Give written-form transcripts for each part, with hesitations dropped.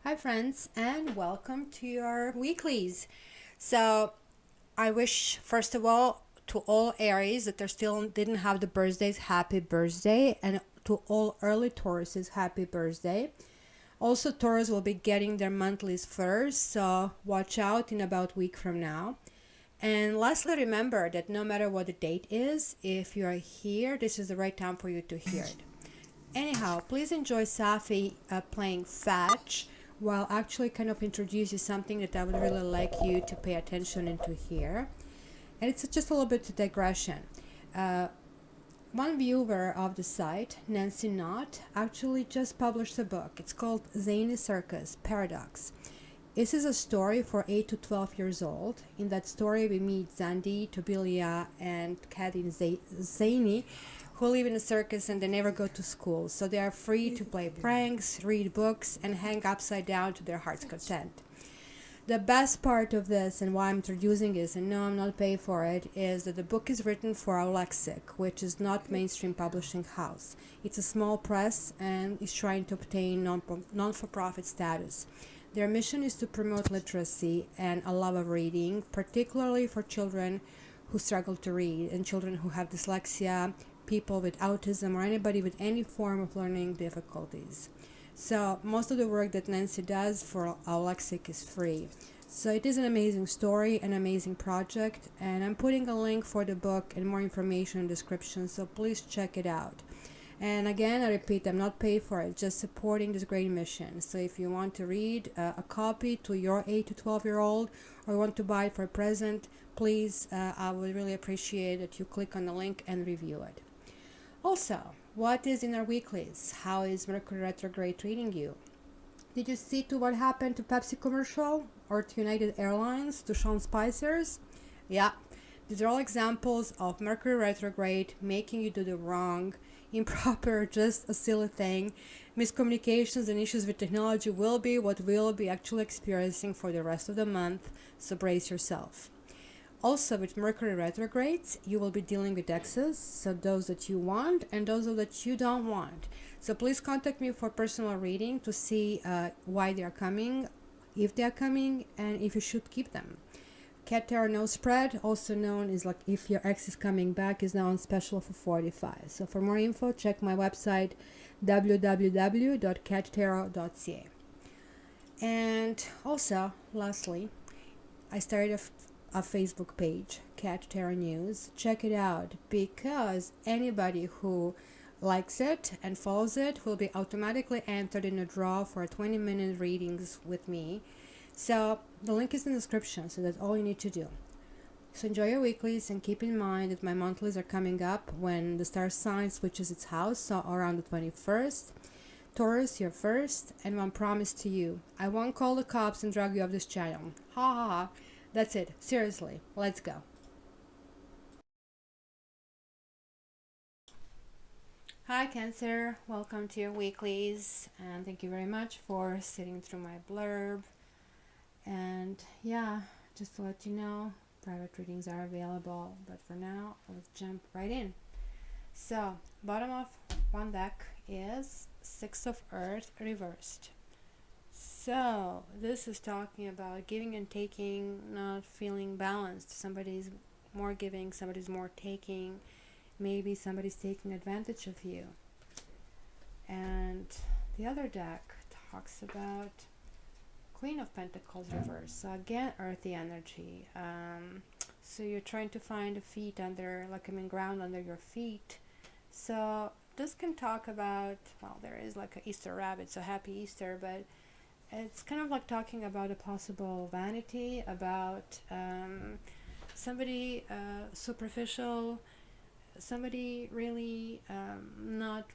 Hi, friends, and welcome to your weeklies. So, I wish, first of all, to all Aries that are still didn't have the birthdays, happy birthday, and to all early Tauruses, happy birthday. Also, Taurus will be getting their monthlies first, so watch out in about a week from now. And lastly, remember that no matter what the date is, if you are here, this is the right time for you to hear it. Anyhow, please enjoy Safi playing Fetch while actually kind of introduce you something that I would really like you to pay attention and to hear. And it's just a little bit of digression. Uh, One viewer of the site, Nancy Knott, actually just published a book. It's called Zany Circus Paradox. This is a story for 8 to 12 years old. In that story, we meet Zandi, Tobilia, and Kadin Zany, who live in a circus and they never go to school. So they are free to play pranks, read books, and hang upside down to their heart's content. The best part of this and why I'm introducing this, and no, I'm not paid for it, is that the book is written for Alexic, which is not mainstream publishing house. It's a small press and is trying to obtain non-for-profit status. Their mission is to promote literacy and a love of reading, particularly for children who struggle to read and children who have dyslexia, people with autism, or anybody with any form of learning difficulties. So most of the work that Nancy does for Alexic is free. So it is an amazing story, an amazing project, and I'm putting a link for the book and more information in the description, so please check it out. And again, I repeat, I'm not paid for it, just supporting this great mission. So if you want to read a copy to your 8 to 12-year-old or want to buy it for a present, please, I would really appreciate that you click on the link and review it. Also, what is in our weeklies? How is Mercury retrograde treating you? Did you see to what happened to Pepsi commercial or to United Airlines, to Sean Spicer's? Yeah, these are all examples of Mercury retrograde making you do the wrong, improper, just a silly thing. Miscommunications and issues with technology will be what we'll be actually experiencing for the rest of the month, so brace yourself. Also, with Mercury retrogrades, you will be dealing with exes, so those that you want and those that you don't want. So please contact me for personal reading to see why they are coming, if they are coming, and if you should keep them. Cat Tarot No Spread, also known as like if your ex is coming back, is now on special for 45. So for more info, check my website www.cattarot.ca. And also, lastly, I started a Facebook page, Cat Tarot News. Check it out because anybody who likes it and follows it will be automatically entered in a draw for 20-minute readings with me. So the link is in the description, so that's all you need to do. So enjoy your weeklies and keep in mind that my monthlies are coming up when the star sign switches its house, so around the 21st. Taurus, you're first, and one promise to you. I won't call the cops and drag you off this channel. Ha ha ha. That's it. Seriously. Let's go. Hi, Cancer. Welcome to your weeklies. And thank you very much for sitting through my blurb. And yeah, just to let you know, private readings are available. But for now, let's jump right in. So, bottom of one deck is Six of Earth reversed. So, this is talking about giving and taking, not feeling balanced. Somebody's more giving, somebody's more taking. Maybe somebody's taking advantage of you. And the other deck talks about Queen of Pentacles reversed. So, again, earthy energy. So, you're trying to find a feet under, like ground under your feet. So, this can talk about, well, there is like an Easter rabbit, so happy Easter, but it's kind of like talking about a possible vanity, about somebody superficial, somebody really not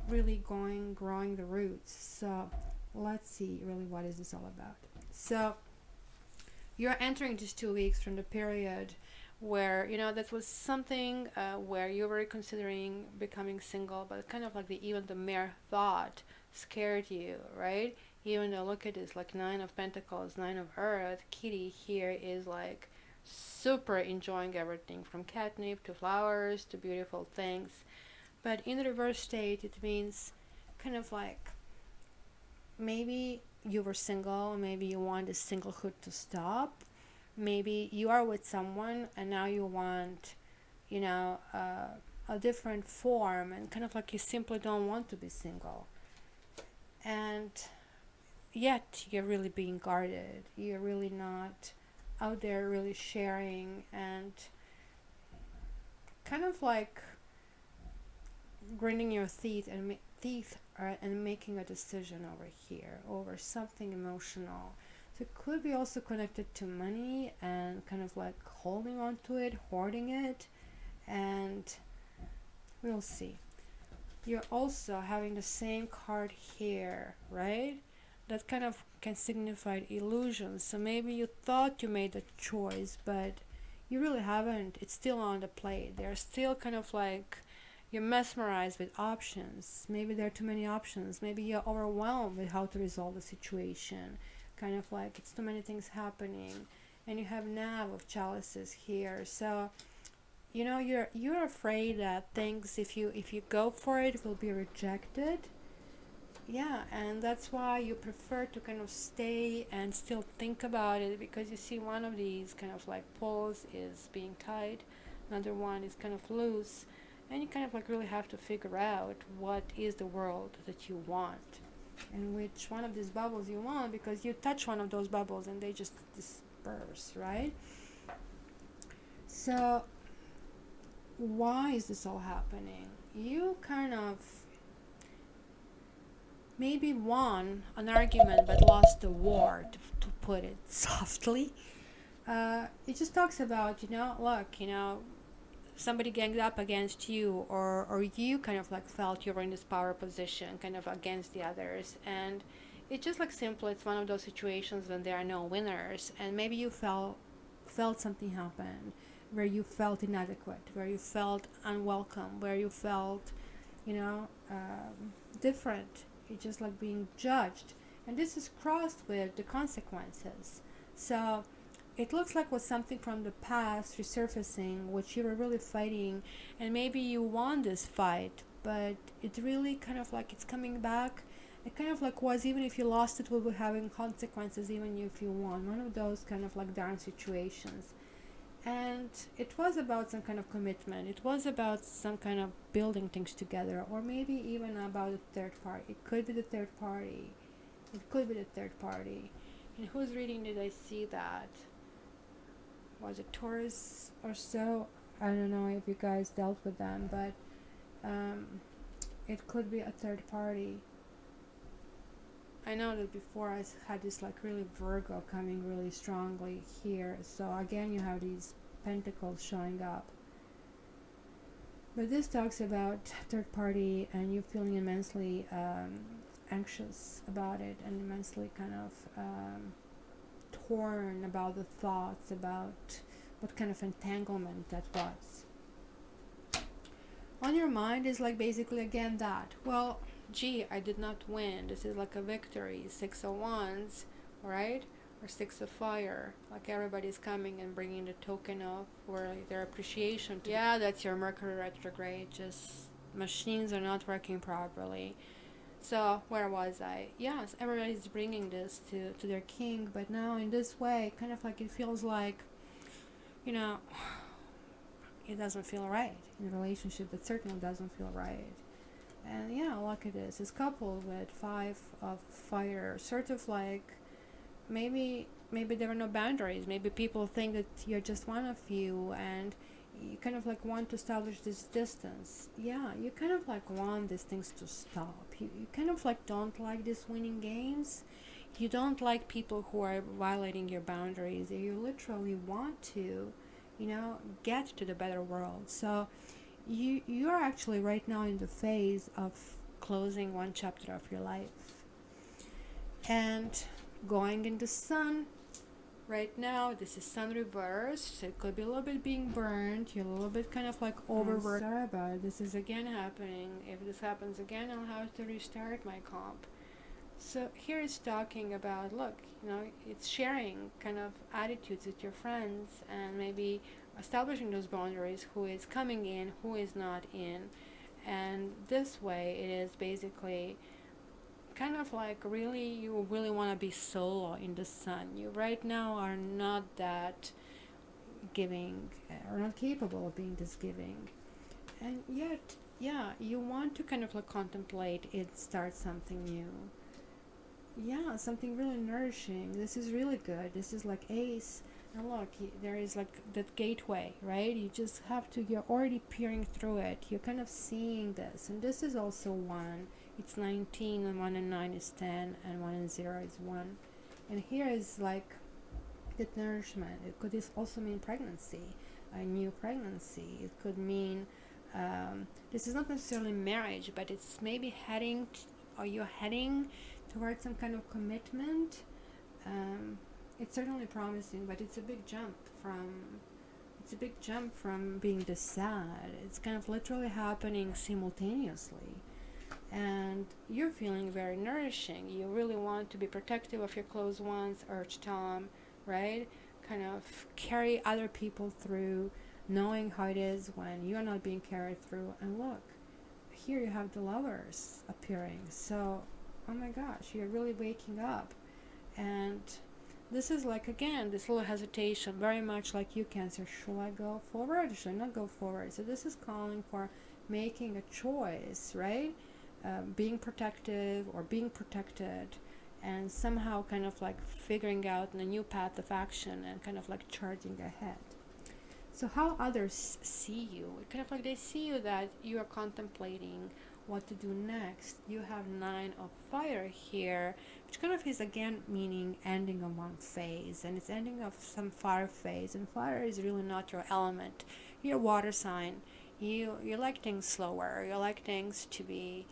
really growing the roots. So let's see really what is this all about. So you're entering just 2 weeks from the period where that was something where you were considering becoming single, but kind of like even the mere thought scared you, right? Even though, look at this, like Nine of Pentacles, Nine of Earth, Kitty here is like super enjoying everything from catnip to flowers to beautiful things. But in the reverse state, it means kind of like maybe you were single, maybe you want the singlehood to stop, maybe you are with someone and now you want, you know, a different form, and kind of like you simply don't want to be single, and yet you're really being guarded, you're really not out there really sharing, and kind of like grinding your teeth and making a decision over here over something emotional. So it could be also connected to money and kind of like holding on to it, hoarding it, and we'll see. You're also having the same card here, right? That kind of can signify illusions. So maybe you thought you made a choice, but you really haven't. It's still on the plate. They're still kind of like you're mesmerized with options. Maybe there are too many options. Maybe you're overwhelmed with how to resolve the situation. Kind of like it's too many things happening. And you have Nav of Chalices here. So you know you're afraid that things, if you go for it, will be rejected. Yeah, and that's why you prefer to kind of stay and still think about it, because you see one of these kind of like poles is being tied, another one is kind of loose, and you kind of like really have to figure out what is the world that you want and which one of these bubbles you want, because you touch one of those bubbles and they just disperse, right? So why is this all happening? You kind of maybe won an argument but lost the war, to put it softly. It just talks about, look, somebody ganged up against you, or you kind of like felt you were in this power position kind of against the others, and it's just like simple, it's one of those situations when there are no winners, and maybe you felt something happen where you felt inadequate, where you felt unwelcome, where you felt, you know, different. You're just like being judged, and this is crossed with the consequences. So it looks like was something from the past resurfacing, which you were really fighting, and maybe you won this fight, but it really kind of like it's coming back. It kind of like was, even if you lost, it will be having consequences even if you won. One of those kind of like darn situations. And it was about some kind of commitment. It was about some kind of building things together, or maybe even about a third party. It could be the third party. It could be the third party. In whose reading did I see that? Was it Taurus or so? I don't know if you guys dealt with them, but it could be a third party. I know that before I had this like really Virgo coming really strongly here, so again you have these pentacles showing up. But this talks about third party and you feeling immensely anxious about it, and immensely kind of torn about the thoughts about what kind of entanglement that was. On your mind is like basically again that, well, gee, I did not win. This is like a victory. 6 of Wands, right? Or 6 of Fire. Like everybody's coming and bringing the token of for their appreciation. Yeah, that's your Mercury retrograde. Just machines are not working properly. So where was I? Yes, everybody's bringing this to their king, but now in this way, kind of like it feels like, it doesn't feel right in a relationship. It certainly doesn't feel right. And yeah, look at this. It's coupled with 5 of Fire. Sort of like maybe there are no boundaries. Maybe people think that you're just one of you, and you kind of like want to establish this distance. Yeah, you kind of like want these things to stop. You kind of like don't like these winning games. You don't like people who are violating your boundaries. You literally want to, get to the better world. So you are actually right now in the phase of closing one chapter of your life and going in the sun. Right now, this is sun reversed, so it could be a little bit being burned. You're a little bit kind of like overworked. Sorry about it. This is again happening. If this happens again, I'll have to restart my comp. So here it's talking about, look, it's sharing kind of attitudes with your friends, and maybe establishing those boundaries, who is coming in, who is not in. And this way it is basically kind of like really, you really want to be solo in the sun. You right now are not that giving, or not capable of being this giving. And yet, yeah, you want to kind of like contemplate it, start something new. Yeah, something really nourishing. This is really good. This is like ace. And look, there is like that gateway, right? You just have to, you're already peering through it. You're kind of seeing this. And this is also 1. It's 19, and 1 and 9 is 10, and 1 and 0 is 1. And here is like that nourishment. It could also mean pregnancy, a new pregnancy. It could mean, this is not necessarily marriage, but it's maybe or you're heading towards some kind of commitment. It's certainly promising, but it's a big jump from being this sad. It's kind of literally happening simultaneously, and you're feeling very nourishing. You really want to be protective of your close ones, urge Tom, right? Kind of carry other people through, knowing how it is when you're not being carried through. And look, here you have the Lovers appearing. So, oh my gosh, you're really waking up. And this is like, again, this little hesitation, very much like you, Cancer. Should I go forward or should I not go forward? So this is calling for making a choice, right? Being protective or being protected, and somehow kind of like figuring out a new path of action and kind of like charging ahead. So how others see you, kind of like they see you that you are contemplating what to do next. You have 9 of Fire here, which kind of is again meaning ending of one phase, and it's ending of some fire phase. And fire is really not your element. You're a water sign. You like things slower. You like things to be,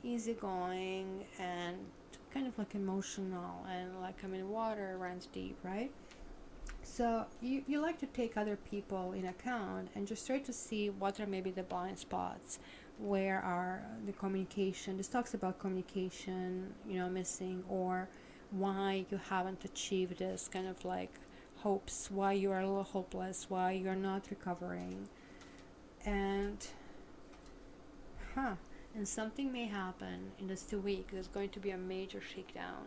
easygoing and kind of like emotional, and like, water runs deep, right? So you like to take other people in account and just try to see what are maybe the blind spots, where are the communication. This talks about communication, missing, or why you haven't achieved this kind of like hopes, why you are a little hopeless, why you're not recovering. And and something may happen in this 2 weeks. There's going to be a major shakedown.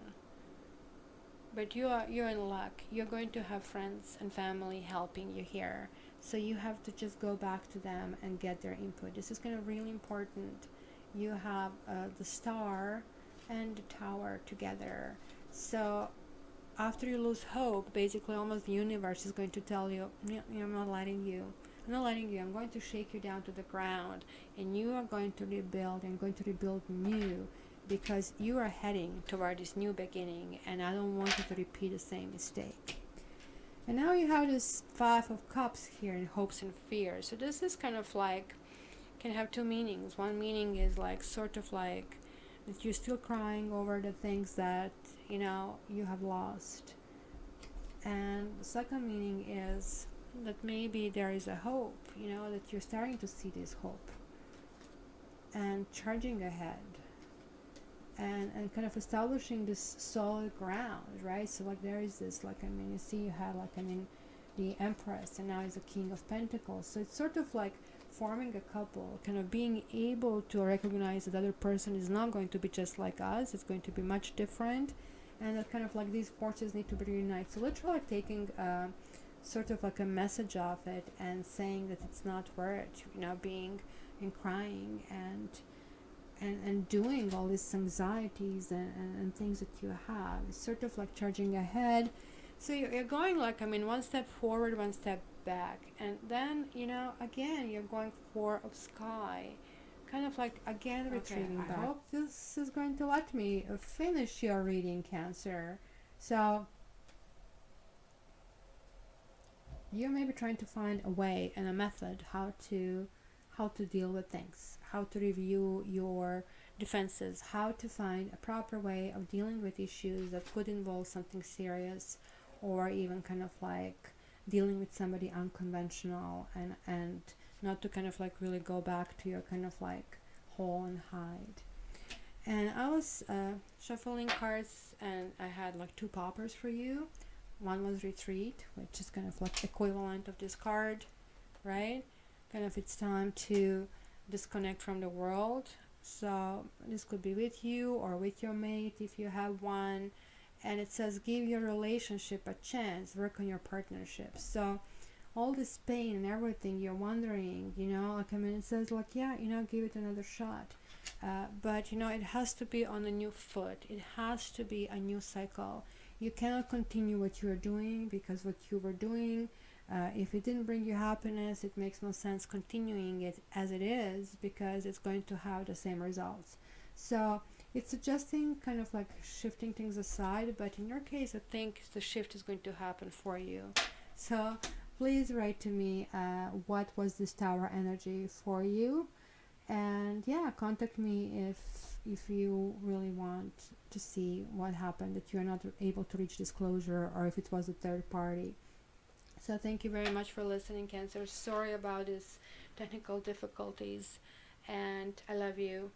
But you're in luck. You're going to have friends and family helping you here. So you have to just go back to them and get their input. This is kind of really important. You have the Star and the Tower together. So after you lose hope, basically almost the universe is going to tell you, I'm not letting you. I'm not letting you. I'm going to shake you down to the ground. And you are going to rebuild, and going to rebuild new, because you are heading toward this new beginning, and I don't want you to repeat the same mistake. And now you have this 5 of Cups here in hopes and fears. So this is kind of like, can have 2 meanings. One meaning is like sort of like that you're still crying over the things that you have lost. And the second meaning is that maybe there is a hope, that you're starting to see this hope and charging ahead. And kind of establishing this solid ground, right? So like there is this, like, you see you have the Empress, and now is the King of Pentacles. So it's sort of like forming a couple, kind of being able to recognize that the other person is not going to be just like us. It's going to be much different, and that kind of like these forces need to be reunited. So literally like taking sort of like a message of it and saying that it's not worth, being and crying and doing all these anxieties and things that you have. It's sort of like charging ahead. So you're going like, one step forward, one step back. And then, again, you're going 4 of Sky. Kind of like, again, retreating back. I hope this is going to let me finish your reading, Cancer. So you may be trying to find a way and a method how to deal with things, how to review your defenses, how to find a proper way of dealing with issues that could involve something serious, or even kind of like dealing with somebody unconventional, and not to kind of like really go back to your kind of like hole and hide. And I was shuffling cards, and I had like 2 poppers for you. One was Retreat, which is kind of like equivalent of this card, right? Kind of it's time to disconnect from the world So this could be with you or with your mate if you have one. And it says give your relationship a chance, work on your partnership. So all this pain and everything you're wondering, like, I mean, it says like, yeah, give it another shot. But it has to be on a new foot. It has to be a new cycle. You cannot continue what you're doing, because what you were doing, if it didn't bring you happiness, it makes no sense continuing it as it is, because it's going to have the same results. So it's suggesting kind of like shifting things aside, but in your case, I think the shift is going to happen for you. So please write to me, what was this Tower energy for you, and yeah, contact me if you really want to see what happened, that you're not able to reach this closure, or if it was a third party. So thank you very much for listening, Cancer. Sorry about these technical difficulties, and I love you.